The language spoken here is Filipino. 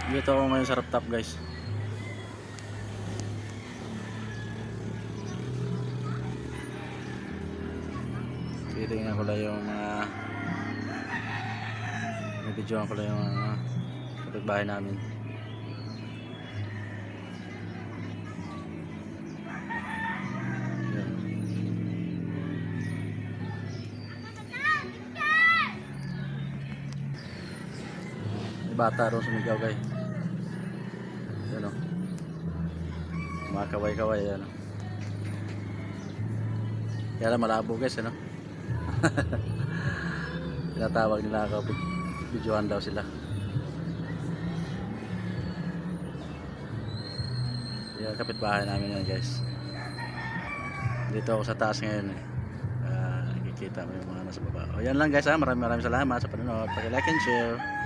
Dito ako ngayon sa rooftop guys. Titingnan ko lang yung mga nabidyoan ko lang yung kapitbahay namin. Yan. May bata ron sumigaw guys. Yan o. Mga kaway-kaway yan o. Kaya lang malabo guys ano. Tinatawag nila ako, videohan daw sila. Yan, kapitbahay namin yan guys. Dito ako sa taas ngayon eh. Nakikita mo yung mga nasa baba. O yan lang guys ha, maraming salamat sa panonood. Paki-like and share.